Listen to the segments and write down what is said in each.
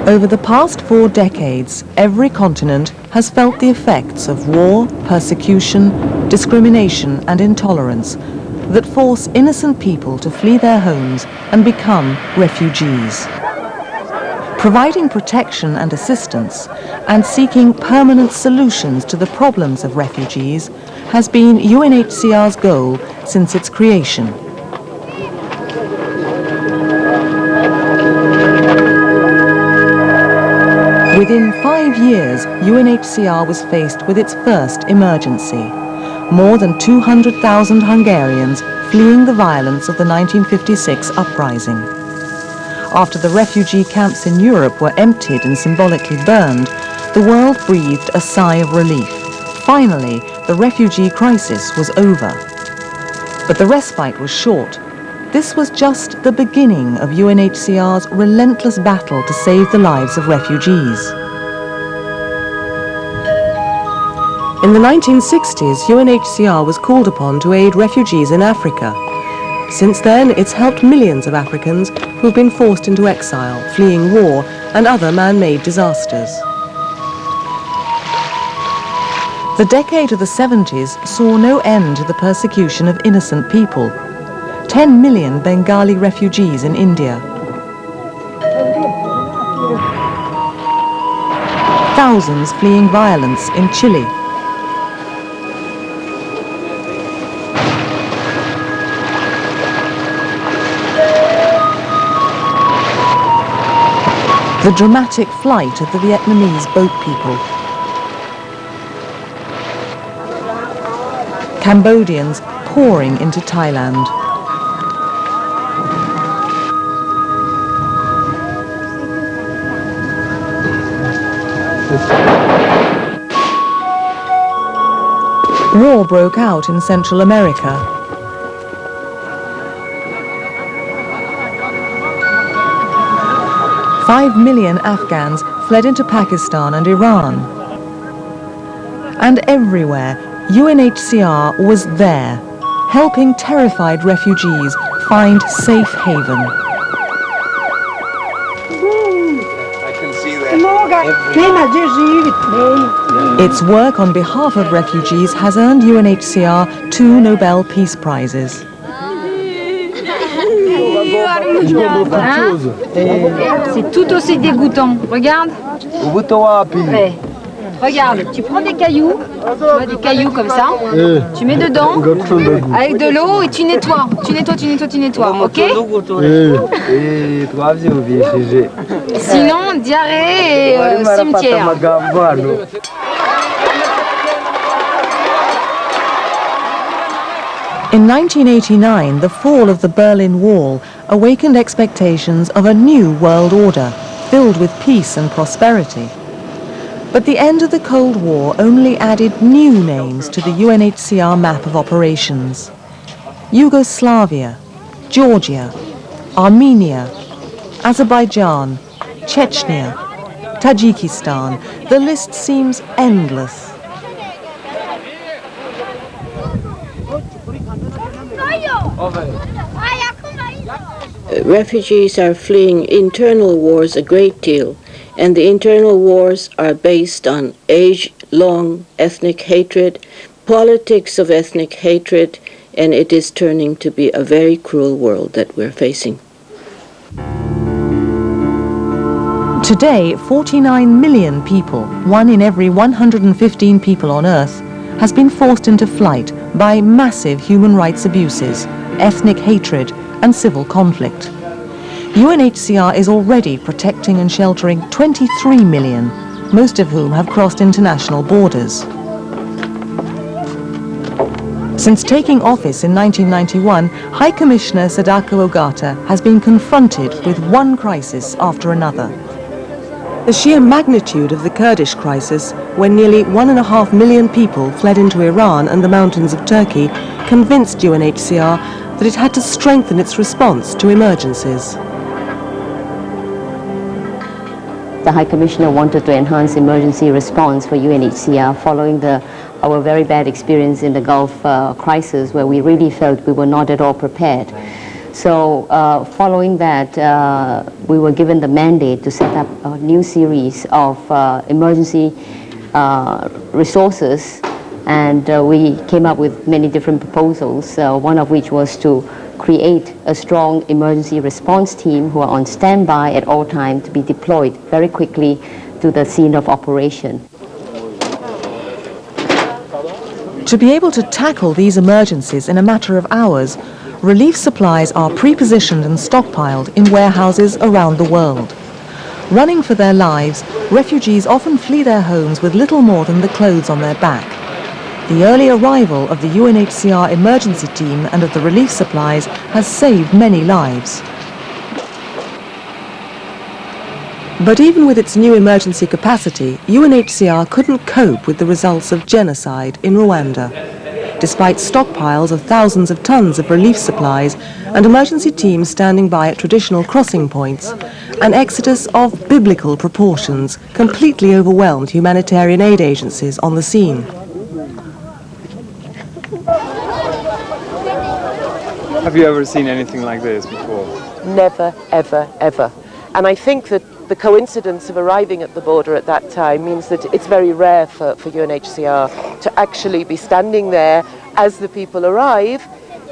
Over the past 4 decades, every continent has felt the effects of war, persecution, discrimination and intolerance that force innocent people to flee their homes and become refugees. Providing protection and assistance and seeking permanent solutions to the problems of refugees has been UNHCR's goal since its creation. Within 5 years, UNHCR was faced with its first emergency. More than 200,000 Hungarians fleeing the violence of the 1956 uprising. After the refugee camps in Europe were emptied and symbolically burned, the world breathed a sigh of relief. Finally, the refugee crisis was over. But the respite was short. This was just the beginning of UNHCR's relentless battle to save the lives of refugees. In the 1960s, UNHCR was called upon to aid refugees in Africa. Since then, it's helped millions of Africans who've been forced into exile, fleeing war and other man-made disasters. The decade of the 70s saw no end to the persecution of innocent people. 10 million Bengali refugees in India. Thousands fleeing violence in Chile. The dramatic flight of the Vietnamese boat people. Cambodians pouring into Thailand. War broke out in Central America. Five million Afghans fled into Pakistan and Iran. And everywhere, UNHCR was there, helping terrified refugees find safe haven. Its work on behalf of refugees has earned UNHCR 2 Nobel Peace Prizes. C'est tout aussi dégoûtant. Regarde. Ouais. Regarde, tu prends des cailloux comme ça, tu mets dedans avec de l'eau et tu nettoies. Tu nettoies, ok? Sinon, diarrhée et cimetière. In 1989, the fall of the Berlin Wall awakened expectations of a new world order, filled with peace and prosperity. But the end of the Cold War only added new names to the UNHCR map of operations. Yugoslavia, Georgia, Armenia, Azerbaijan, Chechnya, Tajikistan. The list seems endless. Refugees are fleeing internal wars a great deal, and the internal wars are based on age-long ethnic hatred, politics of ethnic hatred, and it is turning to be a very cruel world that we're facing. Today, 49 million people, 1 in every 115 people on Earth, has been forced into flight by massive human rights abuses, ethnic hatred, and civil conflict. UNHCR is already protecting and sheltering 23 million, most of whom have crossed international borders. Since taking office in 1991, High Commissioner Sadako Ogata has been confronted with one crisis after another. The sheer magnitude of the Kurdish crisis, when nearly 1.5 million people fled into Iran and the mountains of Turkey, convinced UNHCR that it had to strengthen its response to emergencies. The High Commissioner wanted to enhance emergency response for UNHCR following our very bad experience in the Gulf crisis, where we really felt we were not at all prepared. So following that, we were given the mandate to set up a new series of emergency resources, and we came up with many different proposals, one of which was to create a strong emergency response team who are on standby at all times to be deployed very quickly to the scene of operation. To be able to tackle these emergencies in a matter of hours, relief supplies are pre-positioned and stockpiled in warehouses around the world. Running for their lives, refugees often flee their homes with little more than the clothes on their back. The early arrival of the UNHCR emergency team and of the relief supplies has saved many lives. But even with its new emergency capacity, UNHCR couldn't cope with the results of genocide in Rwanda. Despite stockpiles of thousands of tons of relief supplies and emergency teams standing by at traditional crossing points, an exodus of biblical proportions completely overwhelmed humanitarian aid agencies on the scene. Have you ever seen anything like this before? Never, ever, ever. And I think that the coincidence of arriving at the border at that time means that it's very rare for UNHCR to actually be standing there as the people arrive,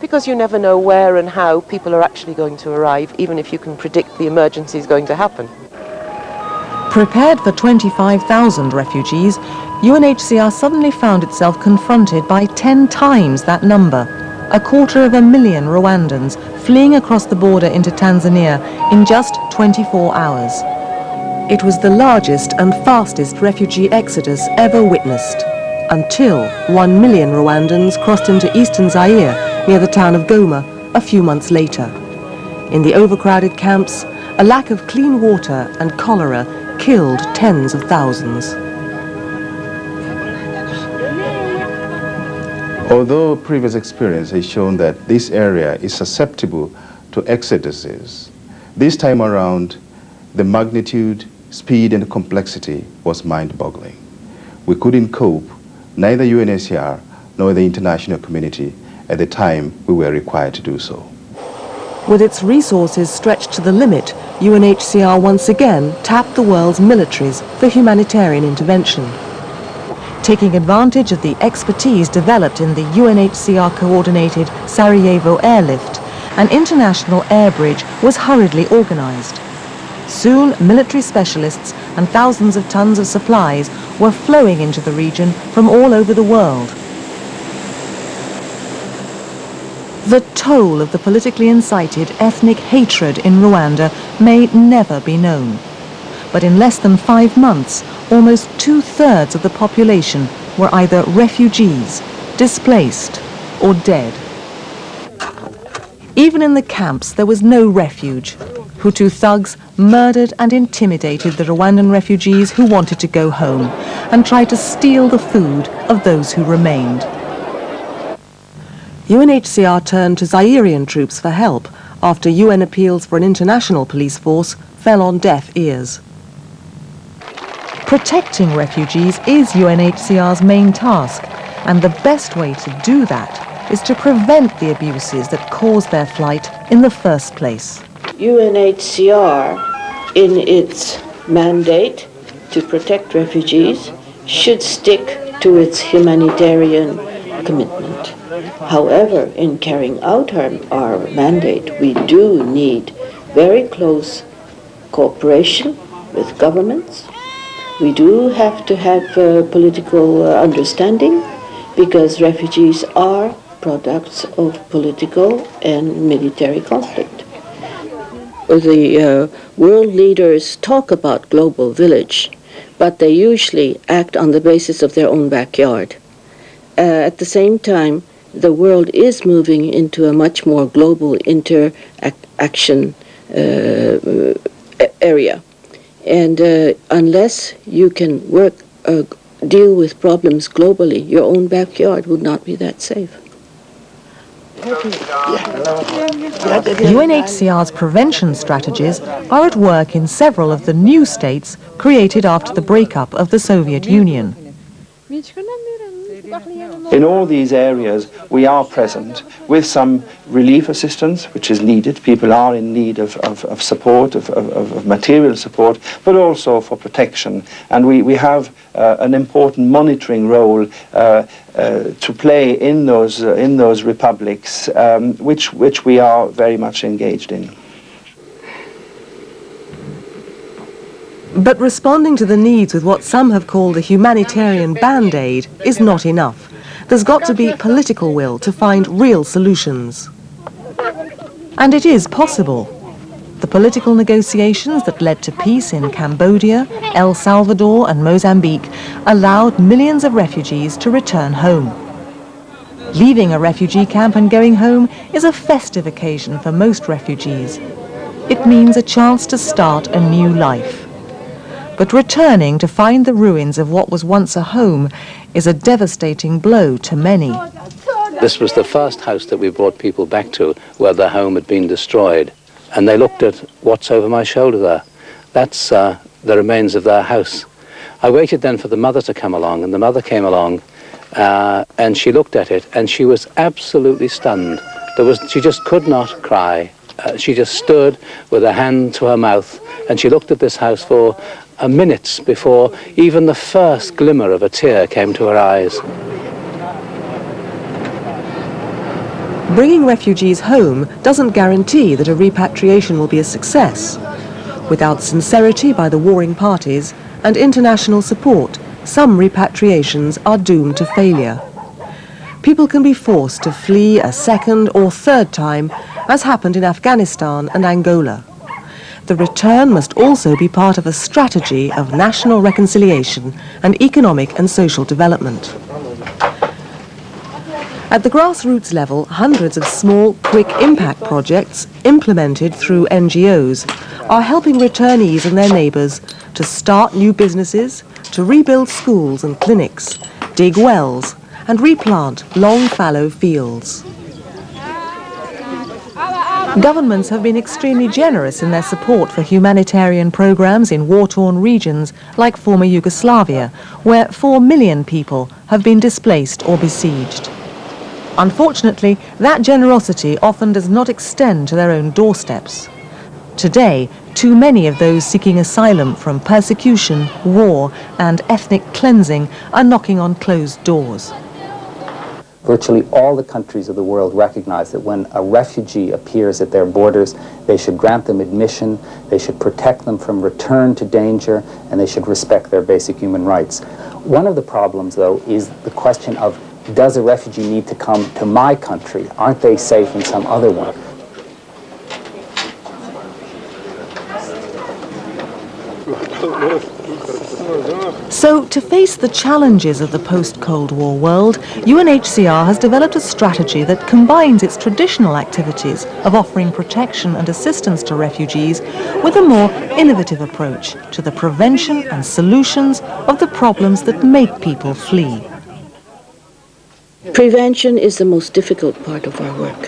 because you never know where and how people are actually going to arrive, even if you can predict the emergency is going to happen. Prepared for 25,000 refugees, UNHCR suddenly found itself confronted by 10 times that number. 250,000 Rwandans fleeing across the border into Tanzania in just 24 hours. It was the largest and fastest refugee exodus ever witnessed, until 1 million Rwandans crossed into eastern Zaire near the town of Goma a few months later. In the overcrowded camps, a lack of clean water and cholera killed tens of thousands. Although previous experience has shown that this area is susceptible to exoduses, this time around, the magnitude, speed, and complexity was mind-boggling. We couldn't cope, neither UNHCR nor the international community, at the time we were required to do so. With its resources stretched to the limit, UNHCR once again tapped the world's militaries for humanitarian intervention. Taking advantage of the expertise developed in the UNHCR-coordinated Sarajevo airlift, an international air bridge was hurriedly organized. Soon, military specialists and thousands of tons of supplies were flowing into the region from all over the world. The toll of the politically incited ethnic hatred in Rwanda may never be known. But in less than 5 months, almost 2/3 of the population were either refugees, displaced, or dead. Even in the camps, there was no refuge. Hutu thugs murdered and intimidated the Rwandan refugees who wanted to go home and tried to steal the food of those who remained. UNHCR turned to Zairian troops for help after UN appeals for an international police force fell on deaf ears. Protecting refugees is UNHCR's main task, and the best way to do that is to prevent the abuses that caused their flight in the first place. UNHCR, in its mandate to protect refugees, should stick to its humanitarian commitment. However, in carrying out our mandate, we do need very close cooperation with governments. We do have to have political understanding, because refugees are products of political and military conflict. The world leaders talk about global village, but they usually act on the basis of their own backyard. At the same time, the world is moving into a much more global interaction area. And unless you can deal with problems globally, your own backyard would not be that safe. UNHCR's prevention strategies are at work in several of the new states created after the breakup of the Soviet Union. In all these areas, we are present with some relief assistance, which is needed. People are in need of support, of material support, but also for protection. And we have an important monitoring role to play in those republics, which we are very much engaged in. But responding to the needs with what some have called a humanitarian band-aid is not enough. There's got to be political will to find real solutions. And it is possible. The political negotiations that led to peace in Cambodia, El Salvador and Mozambique allowed millions of refugees to return home. Leaving a refugee camp and going home is a festive occasion for most refugees. It means a chance to start a new life. But returning to find the ruins of what was once a home is a devastating blow to many. This was the first house that we brought people back to where their home had been destroyed. And they looked at what's over my shoulder there. That's the remains of their house. I waited then for the mother to come along, and the mother came along and she looked at it and she was absolutely stunned. She just could not cry. She just stood with her hand to her mouth and she looked at this house for minutes before even the first glimmer of a tear came to her eyes. Bringing refugees home doesn't guarantee that a repatriation will be a success. Without sincerity by the warring parties and international support, some repatriations are doomed to failure. People can be forced to flee a second or third time, as happened in Afghanistan and Angola. The return must also be part of a strategy of national reconciliation and economic and social development. At the grassroots level, hundreds of small, quick impact projects implemented through NGOs are helping returnees and their neighbours to start new businesses, to rebuild schools and clinics, dig wells and replant long fallow fields. Governments have been extremely generous in their support for humanitarian programs in war-torn regions like former Yugoslavia, where 4 million people have been displaced or besieged. Unfortunately, that generosity often does not extend to their own doorsteps. Today, too many of those seeking asylum from persecution, war, and ethnic cleansing are knocking on closed doors. Virtually all the countries of the world recognize that when a refugee appears at their borders, they should grant them admission, they should protect them from return to danger, and they should respect their basic human rights. One of the problems, though, is the question of, does a refugee need to come to my country? Aren't they safe in some other one? So, to face the challenges of the post-Cold War world, UNHCR has developed a strategy that combines its traditional activities of offering protection and assistance to refugees with a more innovative approach to the prevention and solutions of the problems that make people flee. Prevention is the most difficult part of our work.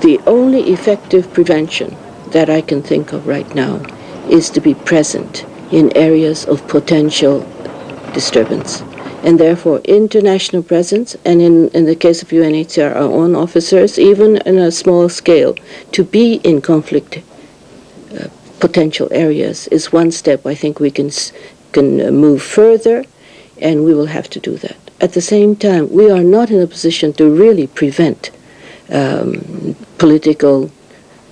The only effective prevention that I can think of right now is to be present in areas of potential disturbance. And therefore, international presence, and in the case of UNHCR, our own officers, even in a small scale, to be in conflict potential areas is one step I think we can move further, and we will have to do that. At the same time, we are not in a position to really prevent political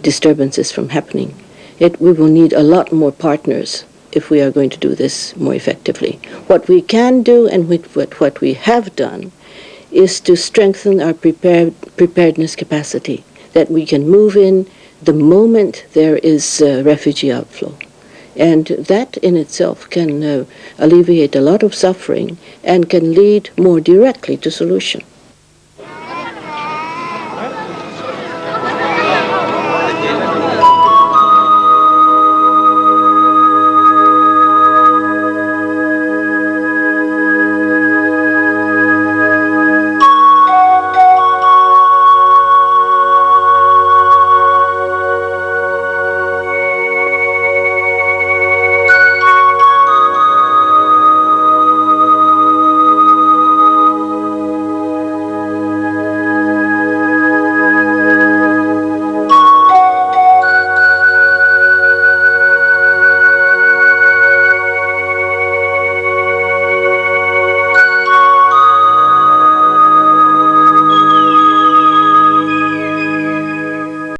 disturbances from happening. We will need a lot more partners if we are going to do this more effectively. What we can do and what we have done is to strengthen our preparedness capacity, that we can move in the moment there is refugee outflow. And that in itself can alleviate a lot of suffering and can lead more directly to solution.